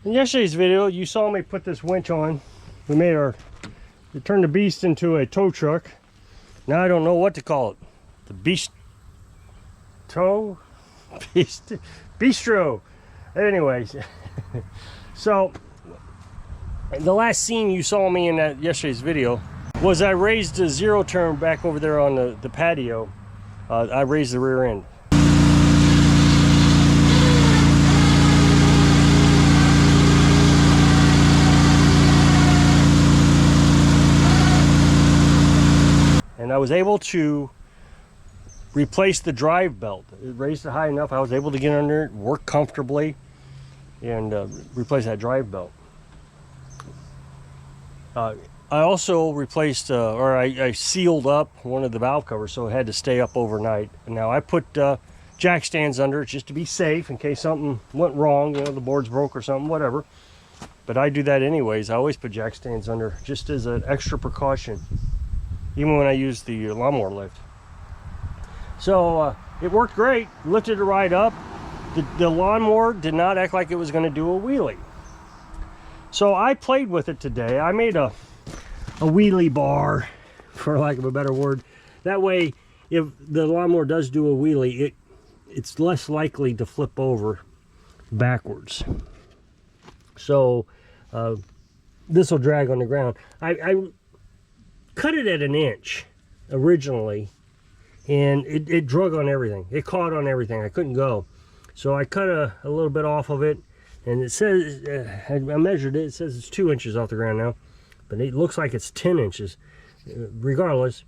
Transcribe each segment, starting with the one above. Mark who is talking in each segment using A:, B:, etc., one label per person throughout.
A: In yesterday's video, you saw me put this winch on. We turned the beast into a tow truck. Now I don't know what to call it. The beast tow? Bistro. Anyways, so the last scene you saw me in that yesterday's video was I raised a zero turn back over there on the patio. I raised the rear end. And I was able to replace the drive belt. It raised it high enough. I was able to get under it, work comfortably, and replace that drive belt. I also replaced, I sealed up one of the valve covers, so it had to stay up overnight. And now I put jack stands under it just to be safe in case something went wrong, you know, the board's broke or something, whatever. But I do that anyways. I always put jack stands under just as an extra precaution, even when I use the lawnmower lift. So it worked great, lifted it right up. The lawnmower did not act like it was going to do a wheelie. So I played with it today. I made a wheelie bar, for lack of a better word. That way, if the lawnmower does do a wheelie, it's less likely to flip over backwards. So this will drag on the ground. I cut it at 1 inch originally, and it drug on everything. It caught on everything. I couldn't go. So I cut a little bit off of it, and it says, I measured it, it says it's 2 inches off the ground now, but it looks like it's 10 inches. Regardless,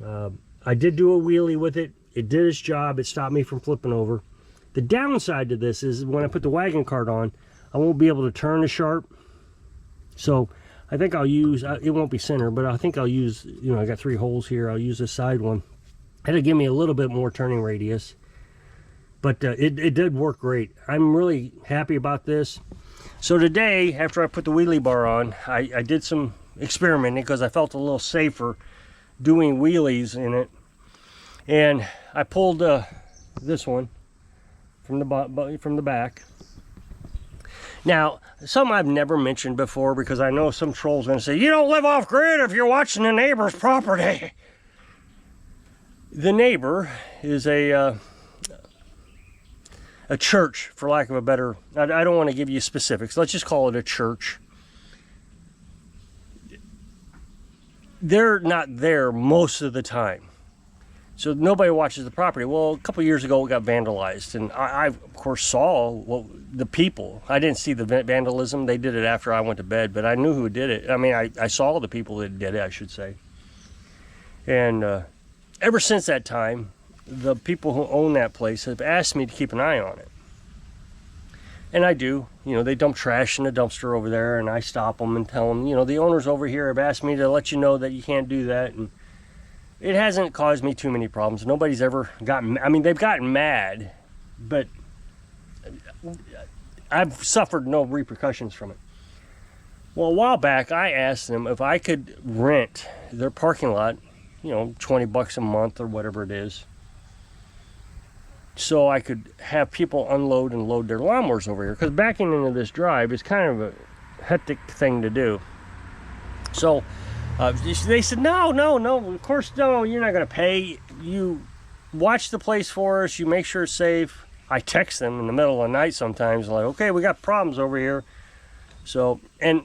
A: I did do a wheelie with it. It did its job. It stopped me from flipping over. The downside to this is when I put the wagon cart on, I won't be able to turn as sharp. So I think I'll use, it won't be center, but I think I'll use, you know, I got 3 holes here. I'll use this side one. It'll give me a little bit more turning radius. But it did work great. I'm really happy about this. So today, after I put the wheelie bar on, I did some experimenting because I felt a little safer doing wheelies in it. And I pulled this one from the back. Now, something I've never mentioned before, because I know some troll's going to say, you don't live off grid if you're watching the neighbor's property. The neighbor is a church, for lack of a better, I don't want to give you specifics. Let's just call it a church. They're not there most of the time. So nobody watches the property. Well, a couple years ago it got vandalized, and I of course saw the people. I didn't see the vandalism. They did it after I went to bed, but I knew who did it. I mean, I saw the people that did it, I should say. And ever since that time, the people who own that place have asked me to keep an eye on it. And I do. You know, they dump trash in the dumpster over there, and I stop them and tell them, you know, the owners over here have asked me to let you know that you can't do that. And it hasn't caused me too many problems. Nobody's ever gotten, I mean, they've gotten mad, but I've suffered no repercussions from it. Well, a while back, I asked them if I could rent their parking lot, you know, $20 a month or whatever it is, so I could have people unload and load their lawnmowers over here. Because backing into this drive is kind of a hectic thing to do. So they said, no, of course, no, you're not going to pay. You watch the place for us. You make sure it's safe. I text them in the middle of the night sometimes, like, okay, we got problems over here. So, and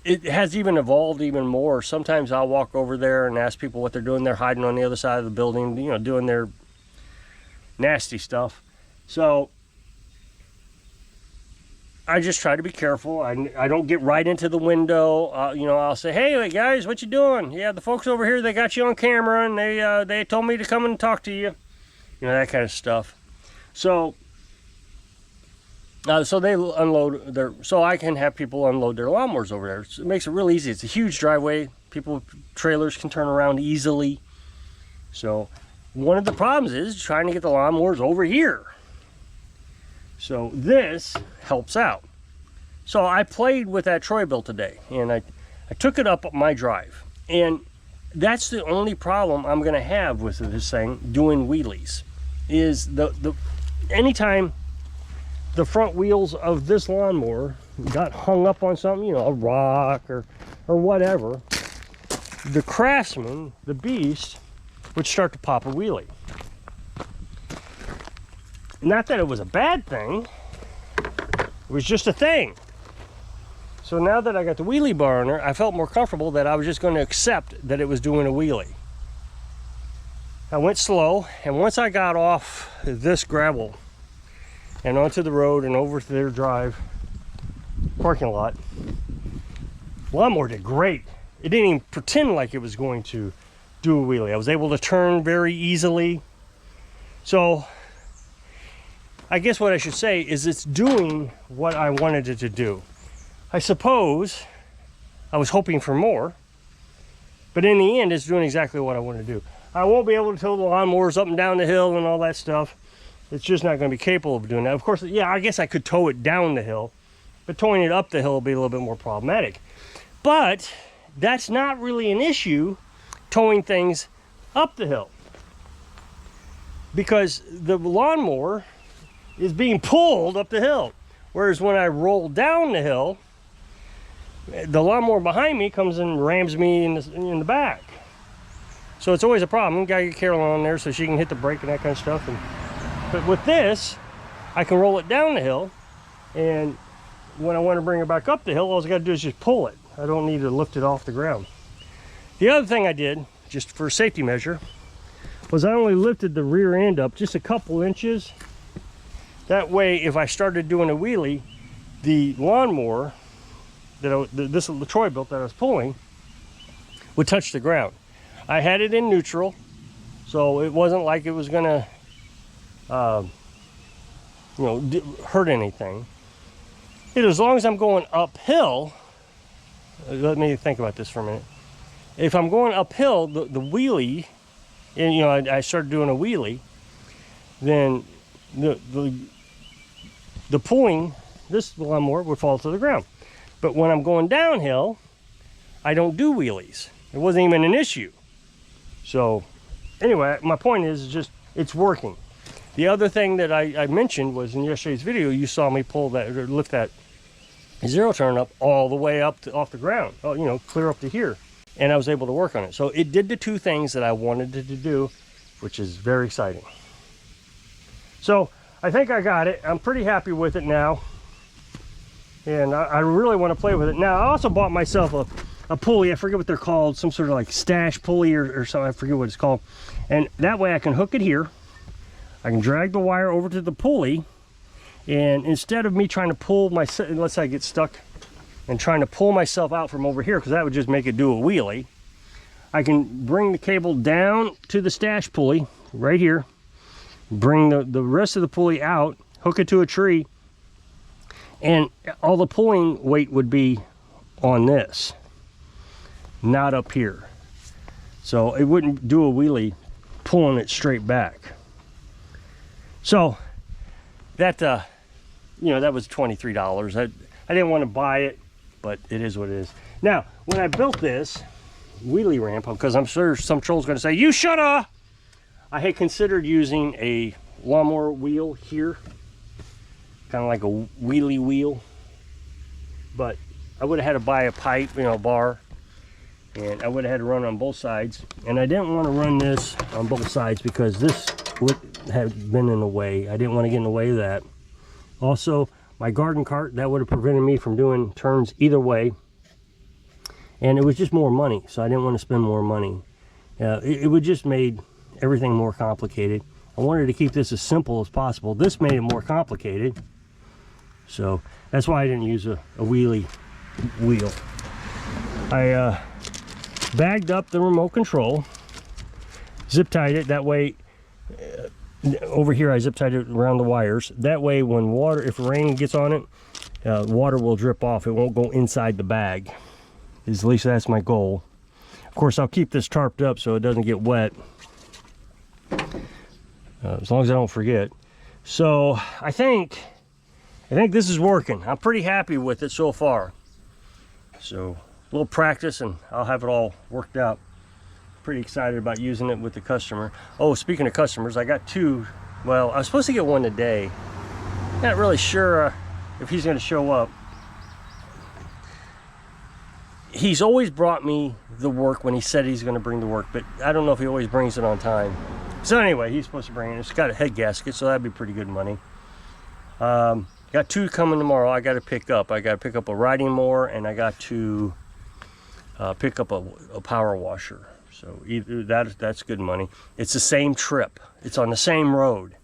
A: it has even evolved even more. Sometimes I'll walk over there and ask people what they're doing. They're hiding on the other side of the building, you know, doing their nasty stuff. So I just try to be careful. I don't get right into the window. You know, I'll say, hey guys, what you doing? Yeah, the folks over here, they got you on camera, and they told me to come and talk to you. You know, that kind of stuff. So so they unload so I can have people unload their lawnmowers over there. So it makes it real easy. It's a huge driveway. People, trailers can turn around easily. So one of the problems is trying to get the lawnmowers over here. So this helps out. So I played with that Troy bill today, and I took it up my drive. And that's the only problem I'm going to have with this thing doing wheelies, is anytime the front wheels of this lawnmower got hung up on something, you know, a rock or whatever, the Craftsman, the beast, would start to pop a wheelie. Not that it was a bad thing, it was just a thing. So now that I got the Wheelie Bar on there, I felt more comfortable that I was just going to accept that it was doing a wheelie. I went slow, and once I got off this gravel and onto the road and over to their drive parking lot, lawnmower did great. It didn't even pretend like it was going to do a wheelie. I was able to turn very easily. So I guess what I should say is it's doing what I wanted it to do. I suppose I was hoping for more, but in the end, it's doing exactly what I want to do. I won't be able to tow the lawnmowers up and down the hill and all that stuff. It's just not going to be capable of doing that. Of course, yeah, I guess I could tow it down the hill, but towing it up the hill will be a little bit more problematic. But that's not really an issue, towing things up the hill, because the lawnmower is being pulled up the hill. Whereas when I roll down the hill, the lawnmower behind me comes and rams me in the back. So it's always a problem. Gotta get Carolyn on there so she can hit the brake and that kind of stuff. But with this, I can roll it down the hill, and when I want to bring it back up the hill, all I gotta do is just pull it. I don't need to lift it off the ground. The other thing I did, just for a safety measure, was I only lifted the rear end up just a couple inches. That way, if I started doing a wheelie, the lawnmower that this Troy-Bilt that I was pulling would touch the ground. I had it in neutral, so it wasn't like it was gonna, you know, hurt anything. As long as I'm going uphill, let me think about this for a minute. If I'm going uphill, the wheelie, and you know, I started doing a wheelie, then the pulling, this lawnmower would fall to the ground. But when I'm going downhill, I don't do wheelies. It wasn't even an issue. So anyway, my point is just, it's working. The other thing that I mentioned was in yesterday's video, you saw me pull that, or lift that zero turn up all the way up to, off the ground, oh, you know, clear up to here. And I was able to work on it. So it did the two things that I wanted it to do, which is very exciting. So I think I got it. I'm pretty happy with it now. And I really want to play with it. Now, I also bought myself a pulley. I forget what they're called. Some sort of like Stash Pulley or something. I forget what it's called. And that way I can hook it here. I can drag the wire over to the pulley. And instead of me trying to pull myself, let's say I get stuck and trying to pull myself out from over here, because that would just make it do a wheelie, I can bring the cable down to the Stash Pulley right here, bring the rest of the pulley out, hook it to a tree, and all the pulling weight would be on this, not up here. So it wouldn't do a wheelie pulling it straight back. So that, you know, that was $23. I didn't want to buy it, but it is what it is. Now, when I built this wheelie ramp, because I'm sure some troll's going to say, you shoulda! I had considered using a lawnmower wheel here, kind of like a wheelie wheel, but I would have had to buy a pipe, you know, a bar, and I would have had to run on both sides. And I didn't want to run this on both sides because this would have been in the way. I didn't want to get in the way of that. Also, my garden cart, that would have prevented me from doing turns either way. And it was just more money, so I didn't want to spend more money. It would just made everything more complicated. I wanted to keep this as simple as possible. This made it more complicated. So that's why I didn't use a wheelie wheel. I bagged up the remote control, zip tied it, that way over here I zip tied it around the wires. That way when water, if rain gets on it, water will drip off. It won't go inside the bag. At least that's my goal. Of course, I'll keep this tarped up so it doesn't get wet. As long as I don't forget. So I think this is working. I'm pretty happy with it so far. So a little practice and I'll have it all worked out. Pretty excited about using it with the customer. Oh, speaking of customers, I got two. Well, I was supposed to get one today. Not really sure if he's going to show up. he's always brought me the work when he said he's going to bring the work, but I don't know if he always brings it on time. So anyway, he's supposed to bring it. It's got a head gasket, so that'd be pretty good money. Got 2 coming tomorrow. I got to pick up. I got to pick up a riding mower, and I got to pick up a power washer. So either that's good money. It's the same trip. It's on the same road,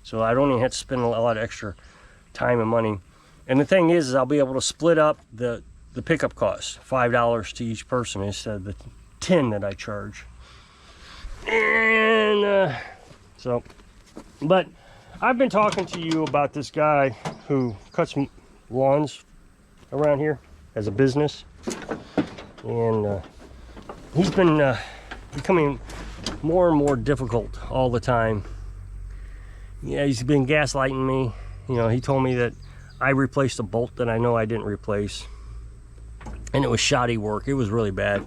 A: so I don't even have to spend a lot of extra time and money. And the thing is I'll be able to split up the pickup costs, $5 to each person instead of the 10 that I charge. And but I've been talking to you about this guy who cuts lawns around here as a business, and he's been becoming more and more difficult all the time. Yeah, he's been gaslighting me. You know, he told me that I replaced a bolt that I know I didn't replace, and it was shoddy work. It was really bad,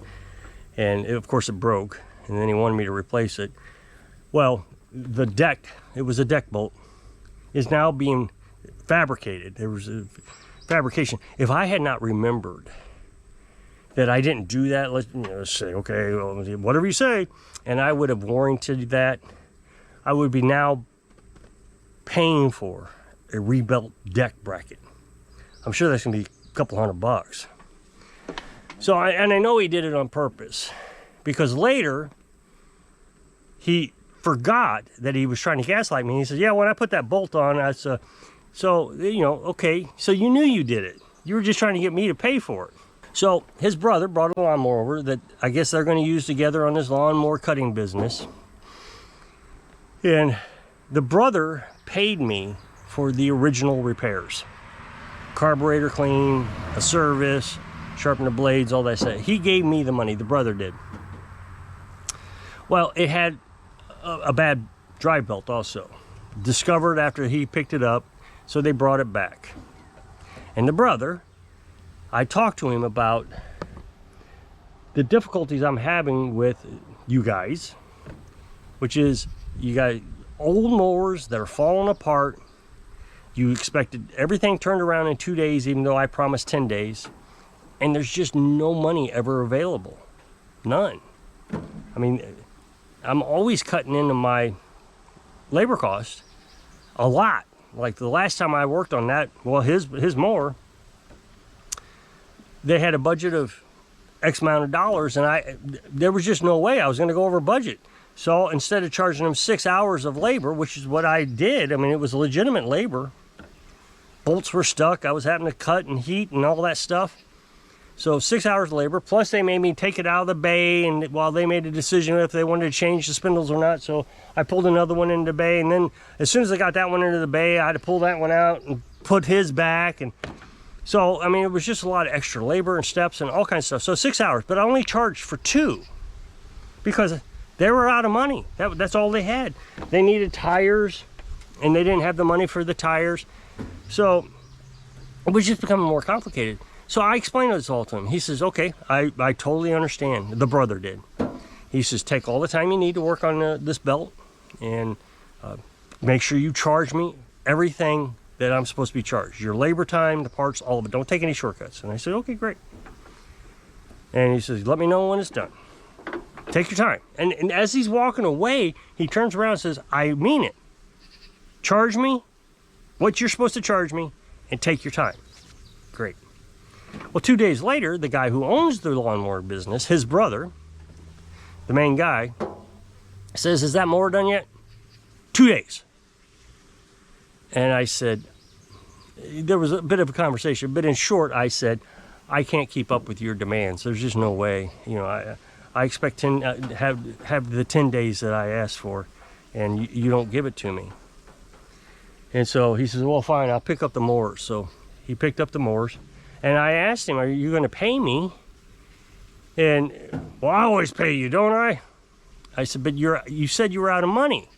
A: and of course it broke, and then he wanted me to replace it. Well, the deck, it was a deck bolt, is now being fabricated. There was a fabrication. If I had not remembered that I didn't do that, let's say, okay, well, whatever you say, and I would have warranted that, I would be now paying for a rebuilt deck bracket. I'm sure that's gonna be a couple $100. So I know he did it on purpose, because later he forgot that he was trying to gaslight me. He said, yeah, when I put that bolt on, I said, so, you know, okay, so you knew you did it. You were just trying to get me to pay for it. So his brother brought a lawnmower over that I guess they're going to use together on this lawnmower cutting business. And the brother paid me for the original repairs. Carburetor clean, a service, sharpen the blades, all that stuff. He gave me the money, the brother did. Well, it had a bad drive belt also. Discovered after he picked it up, so they brought it back. And the brother, I talked to him about the difficulties I'm having with you guys, which is you got old mowers that are falling apart. You expected everything turned around in 2 days, even though I promised 10 days. And there's just no money ever available. None. I mean, I'm always cutting into my labor cost a lot. Like the last time I worked on that, well, his mower, they had a budget of X amount of dollars, and there was just no way I was going to go over budget. So instead of charging them 6 hours of labor, which is what I did, I mean, it was legitimate labor. Bolts were stuck. I was having to cut and heat and all that stuff. So 6 hours of labor, plus they made me take it out of the bay, and while they made a decision if they wanted to change the spindles or not. So I pulled another one into the bay, and then as soon as I got that one into the bay, I had to pull that one out and put his back. And so, I mean, it was just a lot of extra labor and steps and all kinds of stuff. So 6 hours, but I only charged for 2 because they were out of money. That's all they had. They needed tires, and they didn't have the money for the tires. So it was just becoming more complicated. So I explained this all to him. He says, okay, I totally understand. The brother did. He says, take all the time you need to work on this belt, and make sure you charge me everything that I'm supposed to be charged. Your labor time, the parts, all of it. Don't take any shortcuts. And I said, okay, great. And he says, let me know when it's done. Take your time. And as he's walking away, he turns around and says, I mean it. Charge me what you're supposed to charge me and take your time. Great. Well, 2 days later, the guy who owns the lawnmower business, his brother, the main guy, says, is that mower done yet? 2 days. And I said, there was a bit of a conversation, but in short, I said, I can't keep up with your demands. There's just no way. You know, I expect have the 10 days that I asked for, and you don't give it to me. And so he says, well, fine, I'll pick up the mowers. So he picked up the mowers, and I asked him, are you going to pay me? And, well, I always pay you, don't I? I said, but you said you were out of money.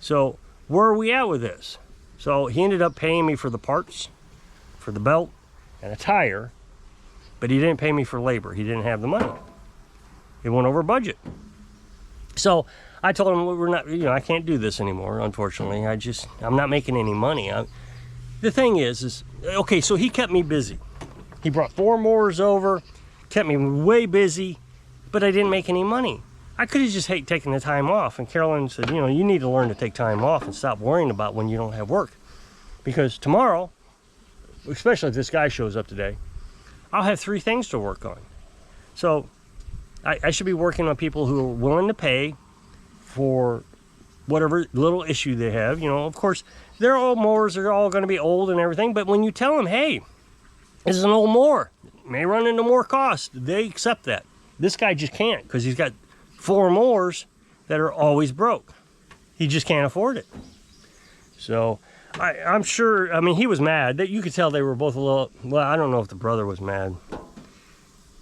A: So where are we at with this? So he ended up paying me for the parts, for the belt, and a tire, but he didn't pay me for labor. He didn't have the money. It went over budget. So I told him, we're not, I can't do this anymore, unfortunately. I'm not making any money. The thing is, okay, so he kept me busy. He brought 4 mowers over. kept me way busy, but I didn't make any money. I could have just taken the time off. And Carolyn said, you know, you need to learn to take time off and stop worrying about when you don't have work. Because tomorrow, especially if this guy shows up today, I'll have 3 things to work on. So I should be working on people who are willing to pay for whatever little issue they have. You know, of course, their old mowers are all going to be old and everything, but when you tell them, hey, this is an old mower, may run into more cost, they accept that. This guy just can't, because he's got 4 mowers that are always broke. He just can't afford it. So I'm sure, I mean, he was mad. That you could tell they were both a little, well, I don't know if the brother was mad.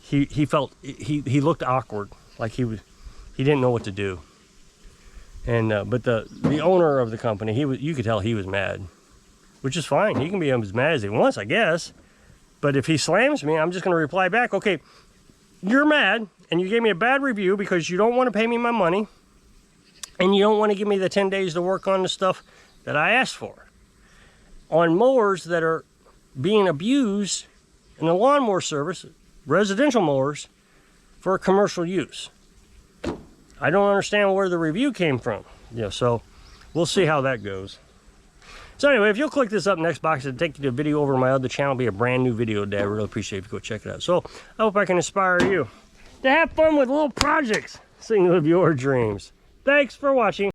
A: He felt, he looked awkward, like he didn't know what to do. And but the owner of the company, you could tell he was mad, which is fine. He can be as mad as he wants, I guess. But if he slams me, I'm just going to reply back, okay, you're mad, and you gave me a bad review because you don't want to pay me my money, and you don't want to give me the 10 days to work on the stuff that I asked for. On mowers that are being abused in the lawnmower service, residential mowers, for commercial use. I don't understand where the review came from. Yeah, so we'll see how that goes. So anyway, if you'll click this up next box, it'll take you to a video over on my other channel. It'll be a brand new video today. I really appreciate if you go check it out. So I hope I can inspire you to have fun with little projects. Sing of your dreams. Thanks for watching.